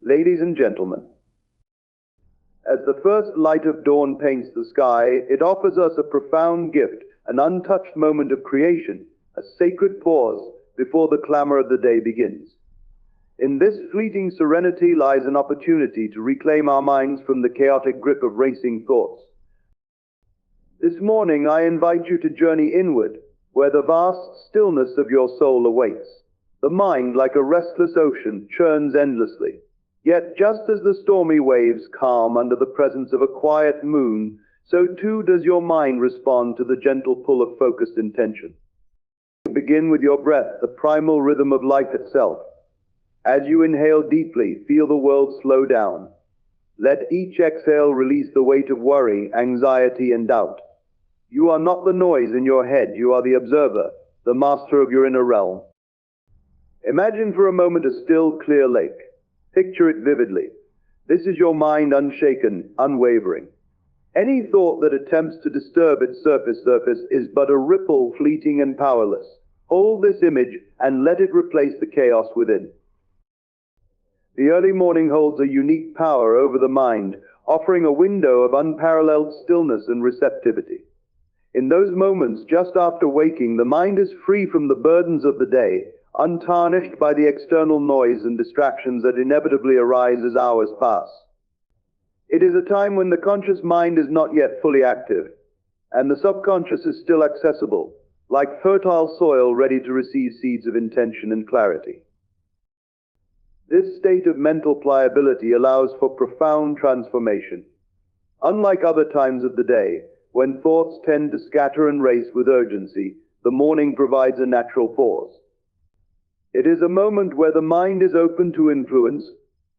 Ladies and gentlemen, as the first light of dawn paints the sky, it offers us a profound gift, an untouched moment of creation, a sacred pause before the clamor of the day begins. In this fleeting serenity lies an opportunity to reclaim our minds from the chaotic grip of racing thoughts. This morning I invite you to journey inward, where the vast stillness of your soul awaits. The mind, like a restless ocean, churns endlessly. Yet just as the stormy waves calm under the presence of a quiet moon, so too does your mind respond to the gentle pull of focused intention. Begin with your breath, the primal rhythm of life itself. As you inhale deeply, feel the world slow down. Let each exhale release the weight of worry, anxiety, and doubt. You are not the noise in your head, you are the observer, the master of your inner realm. Imagine for a moment a still, clear lake. Picture it vividly. This is your mind, unshaken, unwavering. Any thought that attempts to disturb its surface is but a ripple, fleeting and powerless. Hold this image and let it replace the chaos within. The early morning holds a unique power over the mind, offering a window of unparalleled stillness and receptivity. In those moments just after waking, the mind is free from the burdens of the day, untarnished by the external noise and distractions that inevitably arise as hours pass. It is a time when the conscious mind is not yet fully active, and the subconscious is still accessible, like fertile soil ready to receive seeds of intention and clarity. This state of mental pliability allows for profound transformation. Unlike other times of the day, when thoughts tend to scatter and race with urgency, the morning provides a natural pause. It is a moment where the mind is open to influence,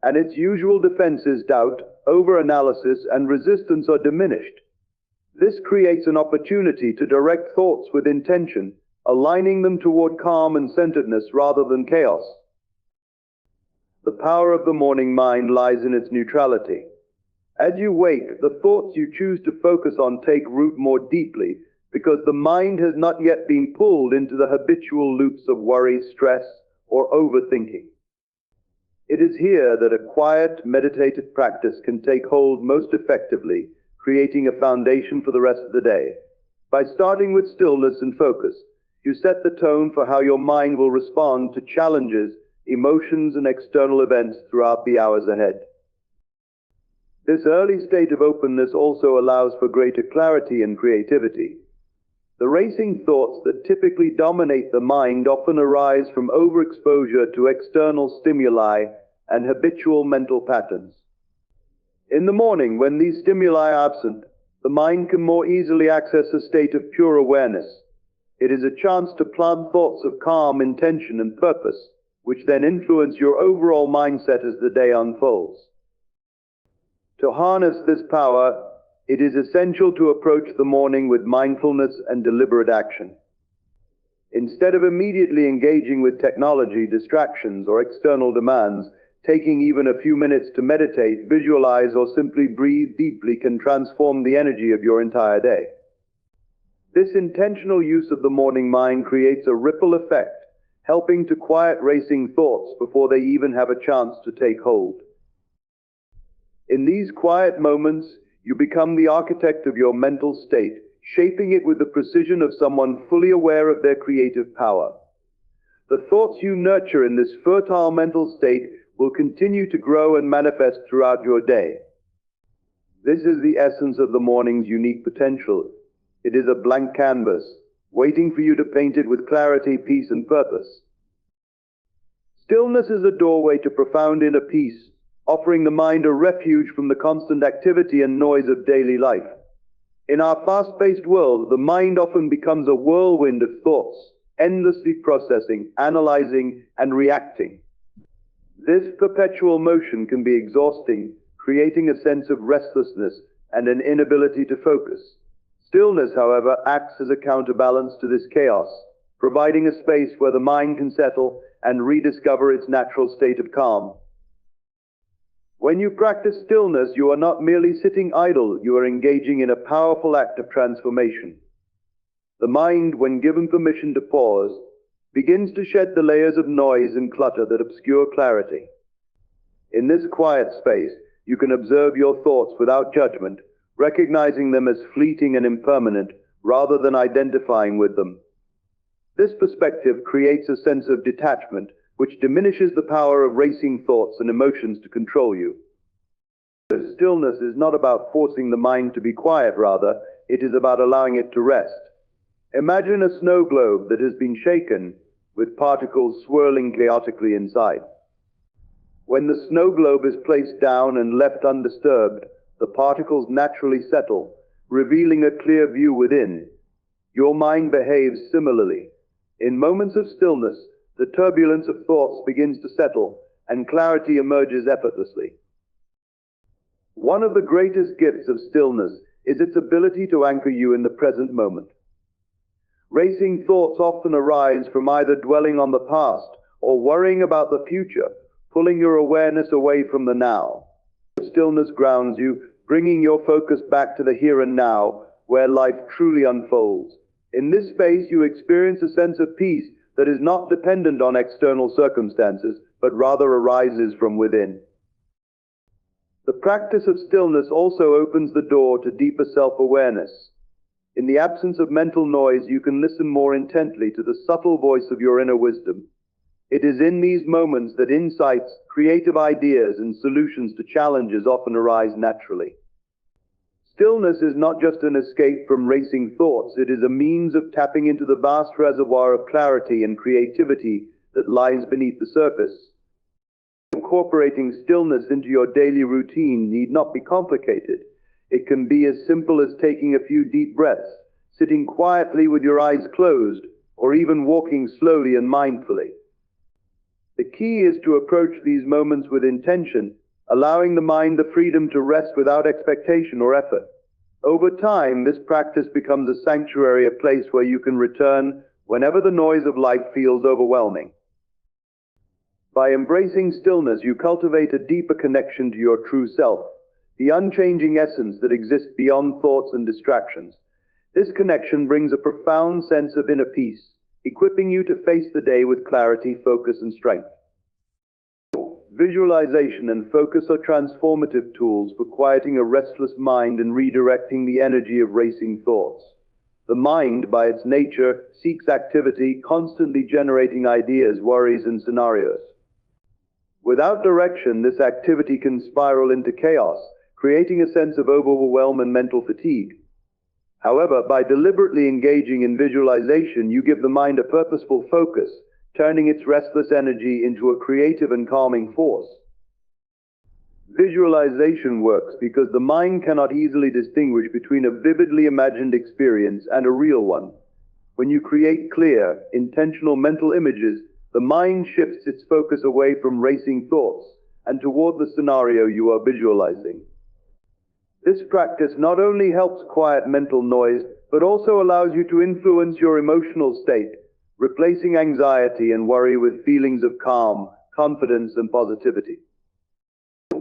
and its usual defenses, doubt, overanalysis, and resistance are diminished. This creates an opportunity to direct thoughts with intention, aligning them toward calm and centeredness rather than chaos. The power of the morning mind lies in its neutrality. As you wake, the thoughts you choose to focus on take root more deeply because the mind has not yet been pulled into the habitual loops of worry, stress, or overthinking. It is here that a quiet, meditative practice can take hold most effectively, creating a foundation for the rest of the day. By starting with stillness and focus, you set the tone for how your mind will respond to challenges, emotions, and external events throughout the hours ahead. This early state of openness also allows for greater clarity and creativity. The racing thoughts that typically dominate the mind often arise from overexposure to external stimuli and habitual mental patterns. In the morning, when these stimuli are absent, the mind can more easily access a state of pure awareness. It is a chance to plant thoughts of calm, intention, and purpose, which then influence your overall mindset as the day unfolds. To harness this power, it is essential to approach the morning with mindfulness and deliberate action. Instead of immediately engaging with technology, distractions, or external demands, taking even a few minutes to meditate, visualize, or simply breathe deeply can transform the energy of your entire day. This intentional use of the morning mind creates a ripple effect, helping to quiet racing thoughts before they even have a chance to take hold. In these quiet moments, you become the architect of your mental state, shaping it with the precision of someone fully aware of their creative power. The thoughts you nurture in this fertile mental state will continue to grow and manifest throughout your day. This is the essence of the morning's unique potential. It is a blank canvas, waiting for you to paint it with clarity, peace, and purpose. Stillness is a doorway to profound inner peace, offering the mind a refuge from the constant activity and noise of daily life. In our fast-paced world, the mind often becomes a whirlwind of thoughts, endlessly processing, analyzing, and reacting. This perpetual motion can be exhausting, creating a sense of restlessness and an inability to focus. Stillness, however, acts as a counterbalance to this chaos, providing a space where the mind can settle and rediscover its natural state of calm. When you practice stillness, you are not merely sitting idle, you are engaging in a powerful act of transformation. The mind, when given permission to pause, begins to shed the layers of noise and clutter that obscure clarity. In this quiet space, you can observe your thoughts without judgment, recognizing them as fleeting and impermanent rather than identifying with them. This perspective creates a sense of detachment, which diminishes the power of racing thoughts and emotions to control you. Stillness is not about forcing the mind to be quiet, rather, it is about allowing it to rest. Imagine a snow globe that has been shaken, with particles swirling chaotically inside. When the snow globe is placed down and left undisturbed, the particles naturally settle, revealing a clear view within. Your mind behaves similarly. In moments of stillness, the turbulence of thoughts begins to settle, and clarity emerges effortlessly. One of the greatest gifts of stillness is its ability to anchor you in the present moment. Racing thoughts often arise from either dwelling on the past or worrying about the future, pulling your awareness away from the now. Stillness grounds you, bringing your focus back to the here and now, where life truly unfolds. In this space, you experience a sense of peace that is not dependent on external circumstances, but rather arises from within. The practice of stillness also opens the door to deeper self-awareness. In the absence of mental noise, you can listen more intently to the subtle voice of your inner wisdom. It is in these moments that insights, creative ideas, and solutions to challenges often arise naturally. Stillness is not just an escape from racing thoughts, it is a means of tapping into the vast reservoir of clarity and creativity that lies beneath the surface. Incorporating stillness into your daily routine need not be complicated. It can be as simple as taking a few deep breaths, sitting quietly with your eyes closed, or even walking slowly and mindfully. The key is to approach these moments with intention, allowing the mind the freedom to rest without expectation or effort. Over time, this practice becomes a sanctuary, a place where you can return whenever the noise of life feels overwhelming. By embracing stillness, you cultivate a deeper connection to your true self, the unchanging essence that exists beyond thoughts and distractions. This connection brings a profound sense of inner peace, equipping you to face the day with clarity, focus, and strength. Visualization and focus are transformative tools for quieting a restless mind and redirecting the energy of racing thoughts. The mind, by its nature, seeks activity, constantly generating ideas, worries, and scenarios. Without direction, this activity can spiral into chaos, creating a sense of overwhelm and mental fatigue. However, by deliberately engaging in visualization, you give the mind a purposeful focus, turning its restless energy into a creative and calming force. Visualization works because the mind cannot easily distinguish between a vividly imagined experience and a real one. When you create clear, intentional mental images, the mind shifts its focus away from racing thoughts and toward the scenario you are visualizing. This practice not only helps quiet mental noise, but also allows you to influence your emotional state, replacing anxiety and worry with feelings of calm, confidence, and positivity.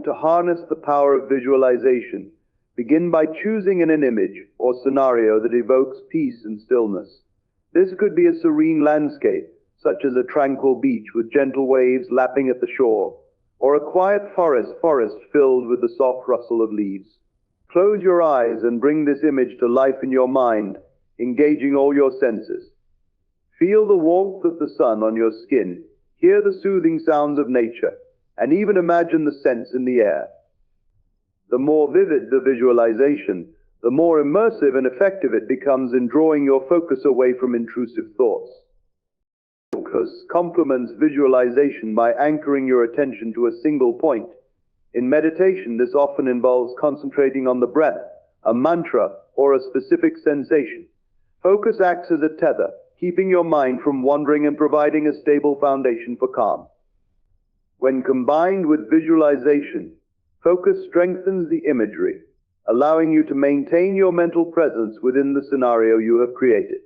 To harness the power of visualization, begin by choosing an image or scenario that evokes peace and stillness. This could be a serene landscape, such as a tranquil beach with gentle waves lapping at the shore, or a quiet forest filled with the soft rustle of leaves. Close your eyes and bring this image to life in your mind, engaging all your senses. Feel the warmth of the sun on your skin, hear the soothing sounds of nature, and even imagine the scents in the air. The more vivid the visualization, the more immersive and effective it becomes in drawing your focus away from intrusive thoughts. Focus complements visualization by anchoring your attention to a single point. In meditation, this often involves concentrating on the breath, a mantra, or a specific sensation. Focus acts as a tether, keeping your mind from wandering and providing a stable foundation for calm. When combined with visualization, focus strengthens the imagery, allowing you to maintain your mental presence within the scenario you have created.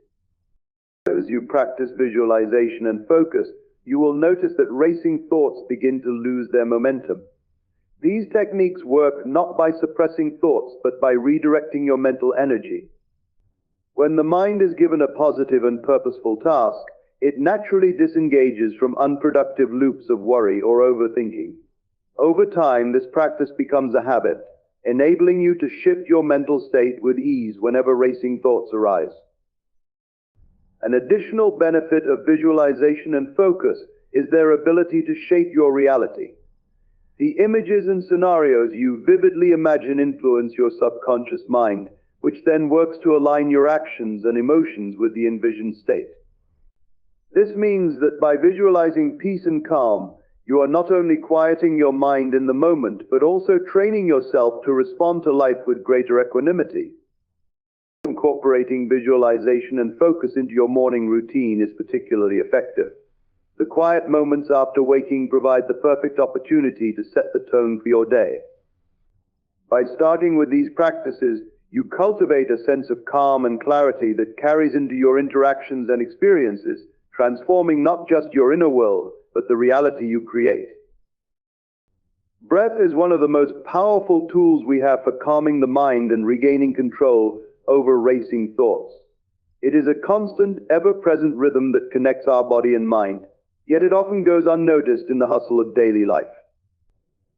As you practice visualization and focus, you will notice that racing thoughts begin to lose their momentum. These techniques work not by suppressing thoughts, but by redirecting your mental energy. When the mind is given a positive and purposeful task, it naturally disengages from unproductive loops of worry or overthinking. Over time, this practice becomes a habit, enabling you to shift your mental state with ease whenever racing thoughts arise. An additional benefit of visualization and focus is their ability to shape your reality. The images and scenarios you vividly imagine influence your subconscious mind, which then works to align your actions and emotions with the envisioned state. This means that by visualizing peace and calm, you are not only quieting your mind in the moment, but also training yourself to respond to life with greater equanimity. Incorporating visualization and focus into your morning routine is particularly effective. The quiet moments after waking provide the perfect opportunity to set the tone for your day. By starting with these practices, you cultivate a sense of calm and clarity that carries into your interactions and experiences, transforming not just your inner world, but the reality you create. Breath is one of the most powerful tools we have for calming the mind and regaining control over racing thoughts. It is a constant, ever-present rhythm that connects our body and mind, yet it often goes unnoticed in the hustle of daily life.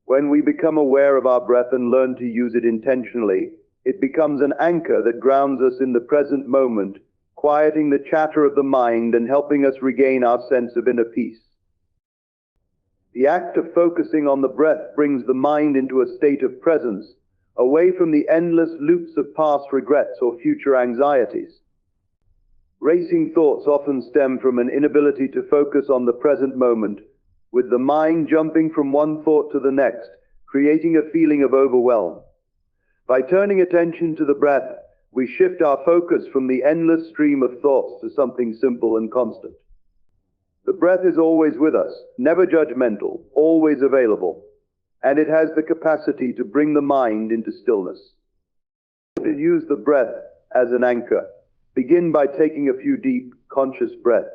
When we become aware of our breath and learn to use it intentionally, it becomes an anchor that grounds us in the present moment, quieting the chatter of the mind and helping us regain our sense of inner peace. The act of focusing on the breath brings the mind into a state of presence, away from the endless loops of past regrets or future anxieties. Racing thoughts often stem from an inability to focus on the present moment, with the mind jumping from one thought to the next, creating a feeling of overwhelm. By turning attention to the breath, we shift our focus from the endless stream of thoughts to something simple and constant. The breath is always with us, never judgmental, always available, and it has the capacity to bring the mind into stillness. To use the breath as an anchor, begin by taking a few deep, conscious breaths.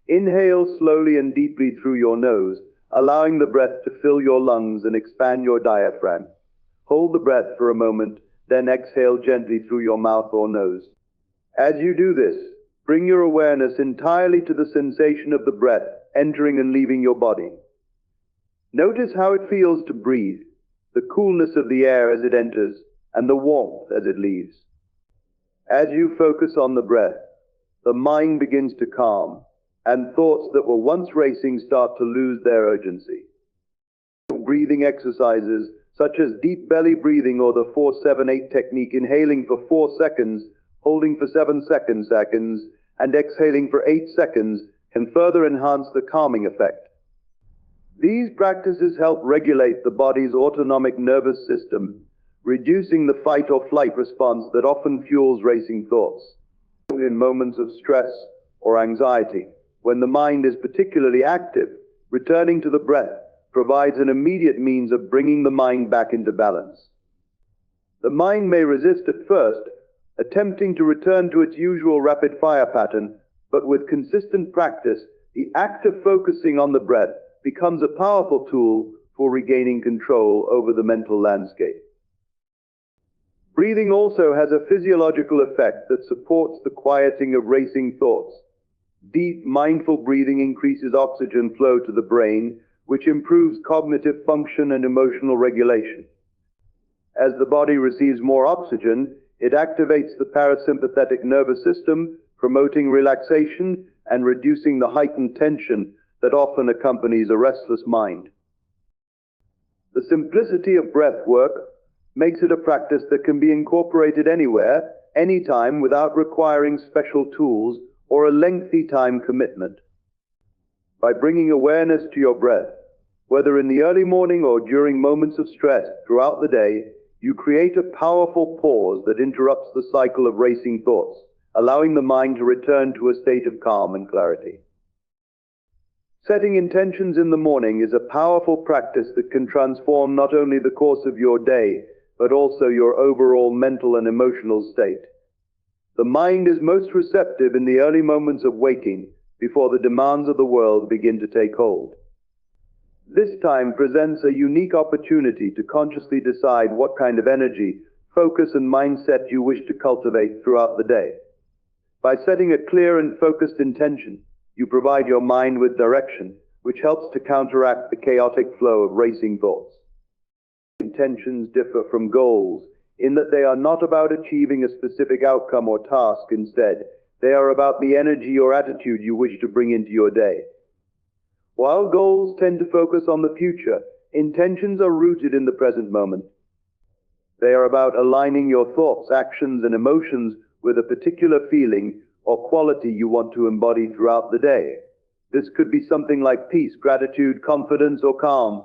Inhale slowly and deeply through your nose, allowing the breath to fill your lungs and expand your diaphragm. Hold the breath for a moment, then exhale gently through your mouth or nose. As you do this, bring your awareness entirely to the sensation of the breath entering and leaving your body. Notice how it feels to breathe, the coolness of the air as it enters, and the warmth as it leaves. As you focus on the breath, the mind begins to calm, and thoughts that were once racing start to lose their urgency. Breathing exercises, such as deep belly breathing or the 4-7-8 technique, inhaling for 4 seconds, holding for 7 seconds, and exhaling for 8 seconds, can further enhance the calming effect. These practices help regulate the body's autonomic nervous system, reducing the fight or flight response that often fuels racing thoughts. In moments of stress or anxiety, when the mind is particularly active, returning to the breath provides an immediate means of bringing the mind back into balance. The mind may resist at first, attempting to return to its usual rapid-fire pattern, but with consistent practice, the act of focusing on the breath becomes a powerful tool for regaining control over the mental landscape. Breathing also has a physiological effect that supports the quieting of racing thoughts. Deep, mindful breathing increases oxygen flow to the brain, which improves cognitive function and emotional regulation. As the body receives more oxygen, it activates the parasympathetic nervous system, promoting relaxation and reducing the heightened tension that often accompanies a restless mind. The simplicity of breath work makes it a practice that can be incorporated anywhere, anytime, without requiring special tools or a lengthy time commitment. By bringing awareness to your breath, whether in the early morning or during moments of stress throughout the day, you create a powerful pause that interrupts the cycle of racing thoughts, allowing the mind to return to a state of calm and clarity. Setting intentions in the morning is a powerful practice that can transform not only the course of your day, but also your overall mental and emotional state. The mind is most receptive in the early moments of waking, before the demands of the world begin to take hold. This time presents a unique opportunity to consciously decide what kind of energy, focus, and mindset you wish to cultivate throughout the day. By setting a clear and focused intention, you provide your mind with direction, which helps to counteract the chaotic flow of racing thoughts. Intentions differ from goals in that they are not about achieving a specific outcome or task. Instead, they are about the energy or attitude you wish to bring into your day. While goals tend to focus on the future, intentions are rooted in the present moment. They are about aligning your thoughts, actions, and emotions with a particular feeling or quality you want to embody throughout the day. This could be something like peace, gratitude, confidence, or calm.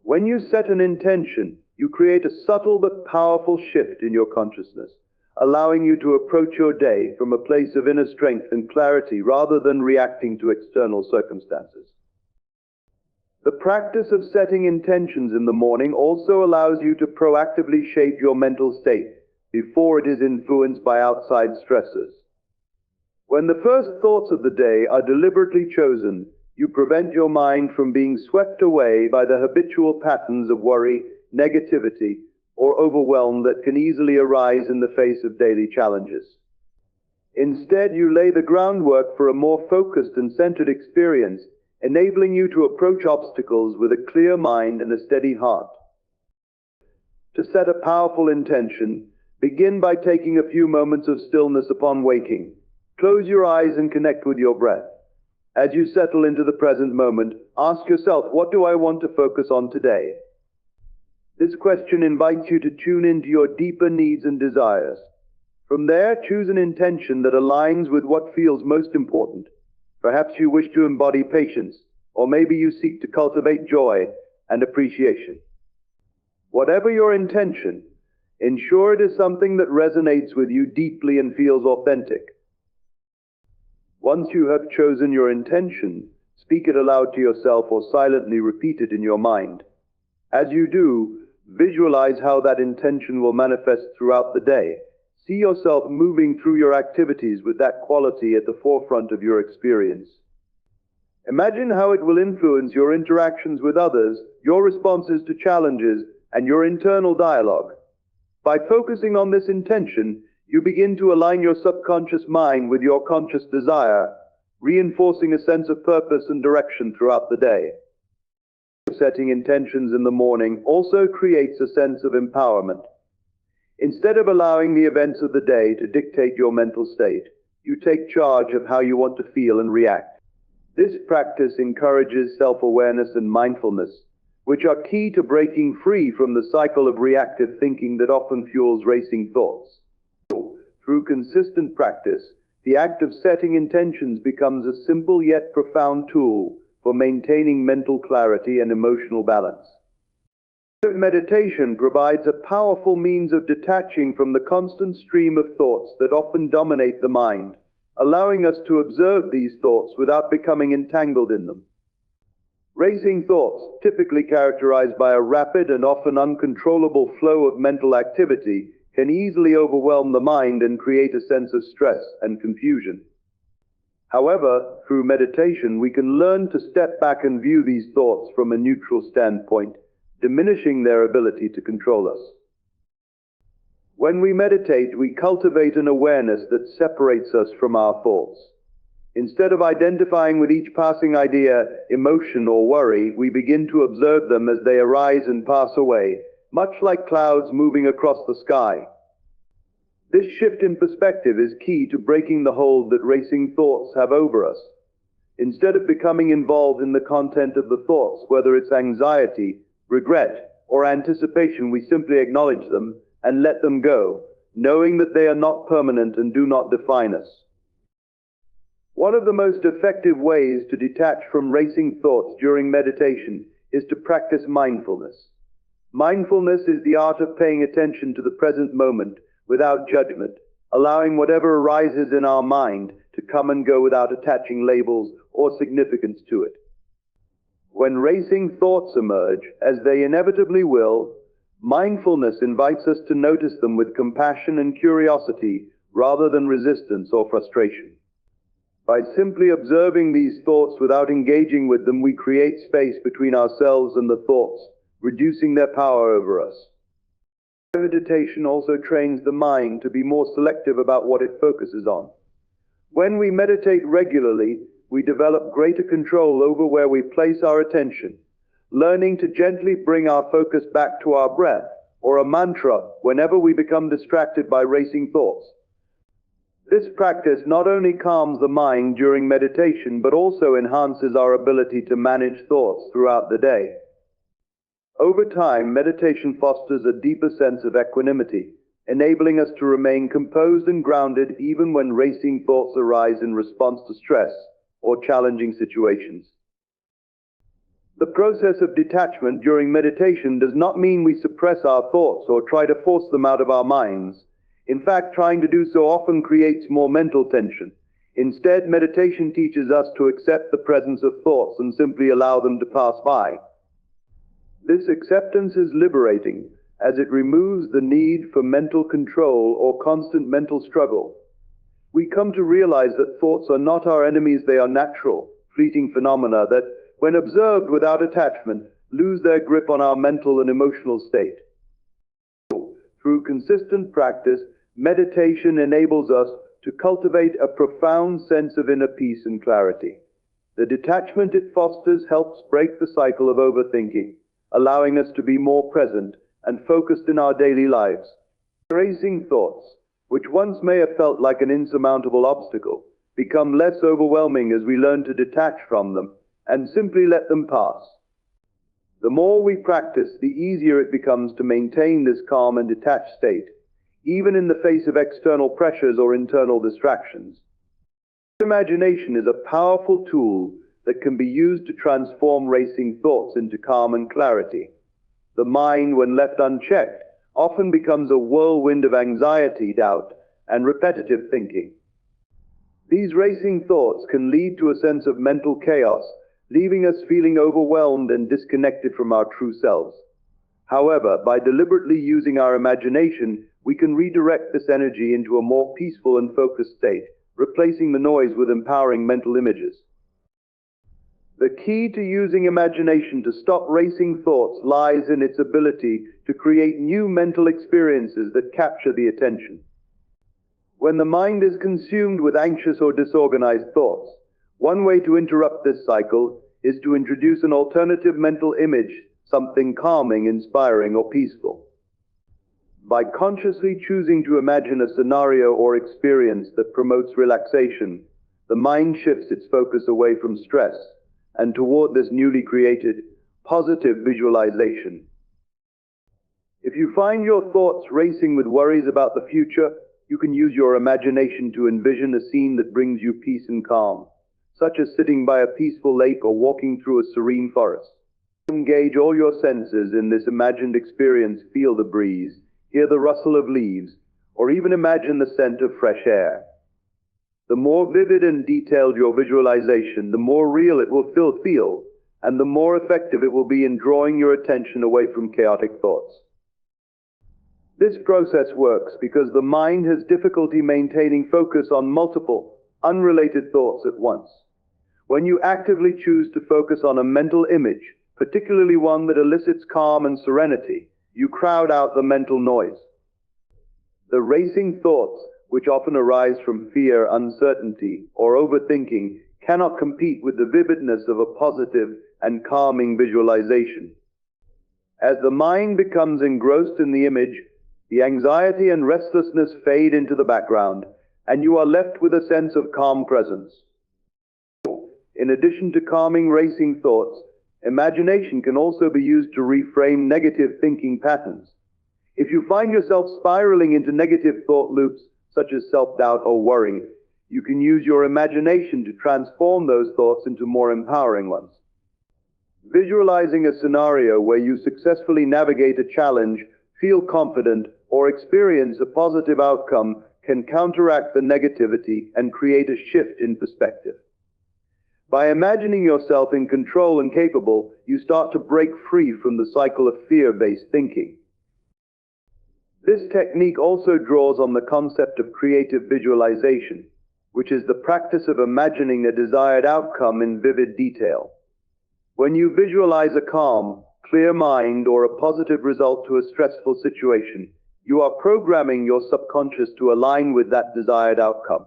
When you set an intention, you create a subtle but powerful shift in your consciousness, allowing you to approach your day from a place of inner strength and clarity rather than reacting to external circumstances. The practice of setting intentions in the morning also allows you to proactively shape your mental state before it is influenced by outside stressors. When the first thoughts of the day are deliberately chosen, you prevent your mind from being swept away by the habitual patterns of worry, negativity, or overwhelm that can easily arise in the face of daily challenges. Instead, you lay the groundwork for a more focused and centered experience, enabling you to approach obstacles with a clear mind and a steady heart. To set a powerful intention, begin by taking a few moments of stillness upon waking. Close your eyes and connect with your breath. As you settle into the present moment, ask yourself, what do I want to focus on today? This question invites you to tune into your deeper needs and desires. From there, choose an intention that aligns with what feels most important. Perhaps you wish to embody patience, or maybe you seek to cultivate joy and appreciation. Whatever your intention, ensure it is something that resonates with you deeply and feels authentic. Once you have chosen your intention, speak it aloud to yourself or silently repeat it in your mind. As you do, visualize how that intention will manifest throughout the day. See yourself moving through your activities with that quality at the forefront of your experience. Imagine how it will influence your interactions with others, your responses to challenges, and your internal dialogue. By focusing on this intention, you begin to align your subconscious mind with your conscious desire, reinforcing a sense of purpose and direction throughout the day. Setting intentions in the morning also creates a sense of empowerment. Instead of allowing the events of the day to dictate your mental state, you take charge of how you want to feel and react. This practice encourages self-awareness and mindfulness, which are key to breaking free from the cycle of reactive thinking that often fuels racing thoughts. Through consistent practice, the act of setting intentions becomes a simple yet profound tool for maintaining mental clarity and emotional balance. Meditation provides a powerful means of detaching from the constant stream of thoughts that often dominate the mind, allowing us to observe these thoughts without becoming entangled in them. Racing thoughts, typically characterized by a rapid and often uncontrollable flow of mental activity, can easily overwhelm the mind and create a sense of stress and confusion. However, through meditation, we can learn to step back and view these thoughts from a neutral standpoint, diminishing their ability to control us. When we meditate, we cultivate an awareness that separates us from our thoughts. Instead of identifying with each passing idea, emotion, or worry, we begin to observe them as they arise and pass away, much like clouds moving across the sky. This shift in perspective is key to breaking the hold that racing thoughts have over us. Instead of becoming involved in the content of the thoughts, whether it's anxiety, regret, or anticipation, we simply acknowledge them and let them go, knowing that they are not permanent and do not define us. One of the most effective ways to detach from racing thoughts during meditation is to practice mindfulness. Mindfulness is the art of paying attention to the present moment without judgment, allowing whatever arises in our mind to come and go without attaching labels or significance to it. When racing thoughts emerge, as they inevitably will, mindfulness invites us to notice them with compassion and curiosity rather than resistance or frustration. By simply observing these thoughts without engaging with them, we create space between ourselves and the thoughts, reducing their power over us. Meditation also trains the mind to be more selective about what it focuses on. When we meditate regularly, we develop greater control over where we place our attention, learning to gently bring our focus back to our breath or a mantra whenever we become distracted by racing thoughts. This practice not only calms the mind during meditation, but also enhances our ability to manage thoughts throughout the day. Over time, meditation fosters a deeper sense of equanimity, enabling us to remain composed and grounded even when racing thoughts arise in response to stress or challenging situations. The process of detachment during meditation does not mean we suppress our thoughts or try to force them out of our minds. In fact, trying to do so often creates more mental tension. Instead, meditation teaches us to accept the presence of thoughts and simply allow them to pass by. This acceptance is liberating, as it removes the need for mental control or constant mental struggle. We come to realize that thoughts are not our enemies, they are natural, fleeting phenomena that, when observed without attachment, lose their grip on our mental and emotional state. Through consistent practice, meditation enables us to cultivate a profound sense of inner peace and clarity. The detachment it fosters helps break the cycle of overthinking, allowing us to be more present and focused in our daily lives. Racing thoughts, which once may have felt like an insurmountable obstacle, become less overwhelming as we learn to detach from them and simply let them pass. The more we practice, the easier it becomes to maintain this calm and detached state, even in the face of external pressures or internal distractions. Imagination is a powerful tool that can be used to transform racing thoughts into calm and clarity. The mind, when left unchecked, often becomes a whirlwind of anxiety, doubt, and repetitive thinking. These racing thoughts can lead to a sense of mental chaos, leaving us feeling overwhelmed and disconnected from our true selves. However, by deliberately using our imagination, we can redirect this energy into a more peaceful and focused state, replacing the noise with empowering mental images. The key to using imagination to stop racing thoughts lies in its ability to create new mental experiences that capture the attention. When the mind is consumed with anxious or disorganized thoughts, one way to interrupt this cycle is to introduce an alternative mental image, something calming, inspiring, or peaceful. By consciously choosing to imagine a scenario or experience that promotes relaxation, the mind shifts its focus away from stress and toward this newly created, positive visualization. If you find your thoughts racing with worries about the future, you can use your imagination to envision a scene that brings you peace and calm, such as sitting by a peaceful lake or walking through a serene forest. Engage all your senses in this imagined experience. Feel the breeze, hear the rustle of leaves, or even imagine the scent of fresh air. The more vivid and detailed your visualization, the more real it will feel, and the more effective it will be in drawing your attention away from chaotic thoughts. This process works because the mind has difficulty maintaining focus on multiple, unrelated thoughts at once. When you actively choose to focus on a mental image, particularly one that elicits calm and serenity, you crowd out the mental noise. The racing thoughts, which often arise from fear, uncertainty, or overthinking, cannot compete with the vividness of a positive and calming visualization. As the mind becomes engrossed in the image, the anxiety and restlessness fade into the background, and you are left with a sense of calm presence. In addition to calming racing thoughts, imagination can also be used to reframe negative thinking patterns. If you find yourself spiraling into negative thought loops, such as self-doubt or worry, you can use your imagination to transform those thoughts into more empowering ones. Visualizing a scenario where you successfully navigate a challenge, feel confident, or experience a positive outcome can counteract the negativity and create a shift in perspective. By imagining yourself in control and capable, you start to break free from the cycle of fear-based thinking. This technique also draws on the concept of creative visualization, which is the practice of imagining a desired outcome in vivid detail. When you visualize a calm, clear mind or a positive result to a stressful situation, you are programming your subconscious to align with that desired outcome.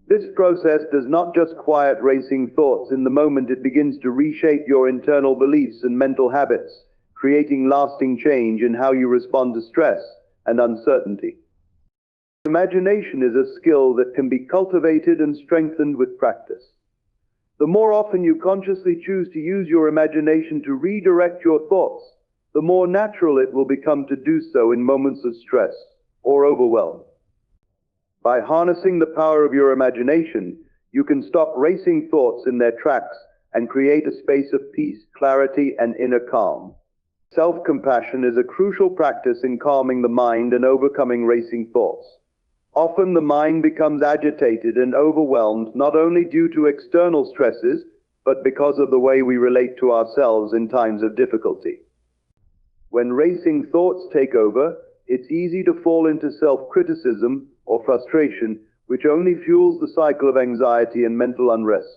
This process does not just quiet racing thoughts in the moment, it begins to reshape your internal beliefs and mental habits, creating lasting change in how you respond to stress and uncertainty. Imagination is a skill that can be cultivated and strengthened with practice. The more often you consciously choose to use your imagination to redirect your thoughts, the more natural it will become to do so in moments of stress or overwhelm. By harnessing the power of your imagination, you can stop racing thoughts in their tracks and create a space of peace, clarity, and inner calm. Self-compassion is a crucial practice in calming the mind and overcoming racing thoughts. Often the mind becomes agitated and overwhelmed not only due to external stresses, but because of the way we relate to ourselves in times of difficulty. When racing thoughts take over, it's easy to fall into self-criticism or frustration, which only fuels the cycle of anxiety and mental unrest.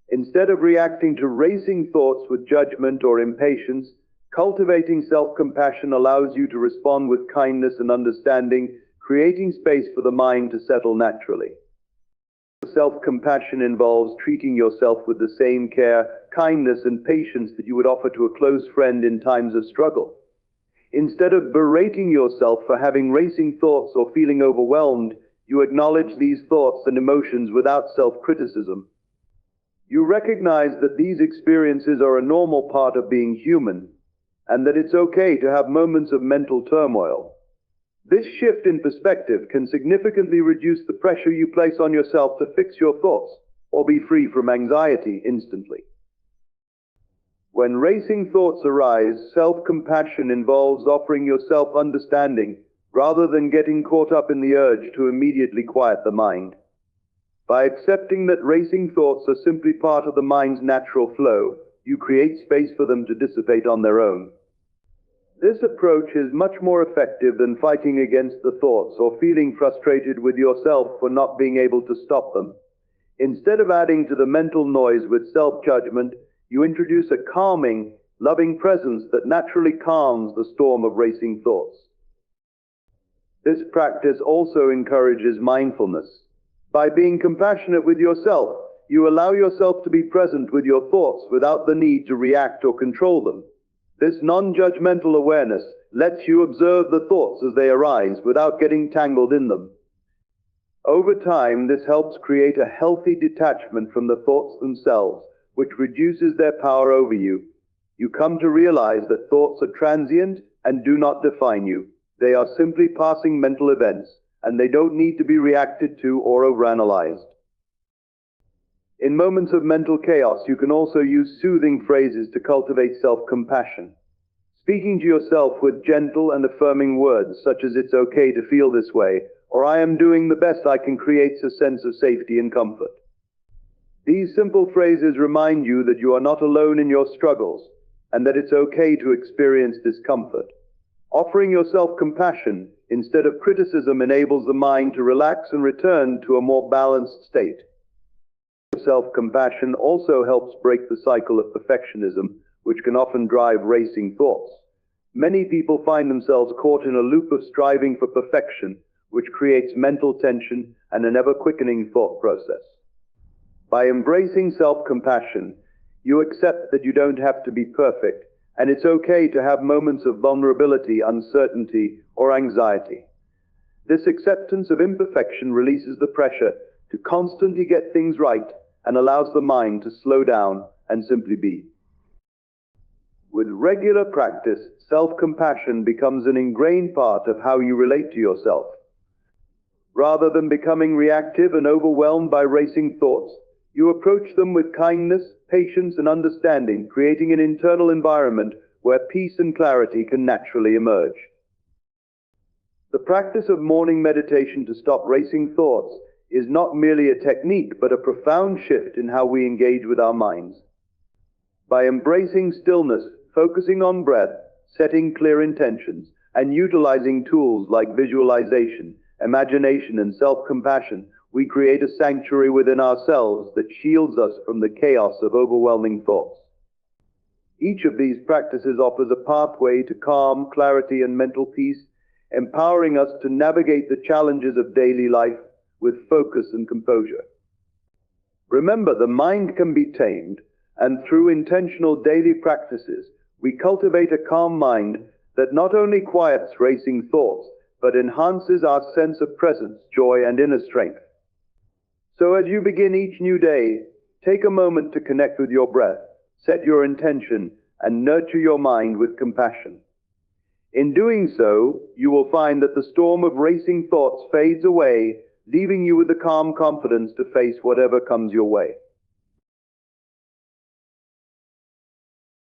Instead of reacting to racing thoughts with judgment or impatience, cultivating self-compassion allows you to respond with kindness and understanding, creating space for the mind to settle naturally. Self-compassion involves treating yourself with the same care, kindness, and patience that you would offer to a close friend in times of struggle. Instead of berating yourself for having racing thoughts or feeling overwhelmed, you acknowledge these thoughts and emotions without self-criticism. You recognize that these experiences are a normal part of being human, and that it's okay to have moments of mental turmoil. This shift in perspective can significantly reduce the pressure you place on yourself to fix your thoughts or be free from anxiety instantly. When racing thoughts arise, self-compassion involves offering yourself understanding rather than getting caught up in the urge to immediately quiet the mind. By accepting that racing thoughts are simply part of the mind's natural flow, you create space for them to dissipate on their own. This approach is much more effective than fighting against the thoughts or feeling frustrated with yourself for not being able to stop them. Instead of adding to the mental noise with self-judgment, you introduce a calming, loving presence that naturally calms the storm of racing thoughts. This practice also encourages mindfulness. By being compassionate with yourself, you allow yourself to be present with your thoughts without the need to react or control them. This non-judgmental awareness lets you observe the thoughts as they arise without getting tangled in them. Over time, this helps create a healthy detachment from the thoughts themselves, which reduces their power over you. You come to realize that thoughts are transient and do not define you. They are simply passing mental events, and they don't need to be reacted to or overanalyzed. In moments of mental chaos, you can also use soothing phrases to cultivate self-compassion. Speaking to yourself with gentle and affirming words, such as "it's okay to feel this way," or "I am doing the best I can," creates a sense of safety and comfort. These simple phrases remind you that you are not alone in your struggles, and that it's okay to experience discomfort. Offering yourself compassion instead of criticism enables the mind to relax and return to a more balanced state. Self-compassion also helps break the cycle of perfectionism, which can often drive racing thoughts. Many people find themselves caught in a loop of striving for perfection, which creates mental tension and an ever-quickening thought process. By embracing self-compassion, you accept that you don't have to be perfect, and it's okay to have moments of vulnerability, uncertainty, or anxiety. This acceptance of imperfection releases the pressure to constantly get things right and allows the mind to slow down and simply be. With regular practice, self-compassion becomes an ingrained part of how you relate to yourself. Rather than becoming reactive and overwhelmed by racing thoughts, you approach them with kindness, patience, and understanding, creating an internal environment where peace and clarity can naturally emerge. The practice of morning meditation to stop racing thoughts is not merely a technique, but a profound shift in how we engage with our minds. By embracing stillness, focusing on breath, setting clear intentions, and utilizing tools like visualization, imagination, and self-compassion, we create a sanctuary within ourselves that shields us from the chaos of overwhelming thoughts. Each of these practices offers a pathway to calm, clarity, and mental peace, empowering us to navigate the challenges of daily life with focus and composure. Remember, the mind can be tamed, and through intentional daily practices, we cultivate a calm mind that not only quiets racing thoughts, but enhances our sense of presence, joy, and inner strength. So as you begin each new day, take a moment to connect with your breath, set your intention, and nurture your mind with compassion. In doing so, you will find that the storm of racing thoughts fades away, leaving you with the calm confidence to face whatever comes your way.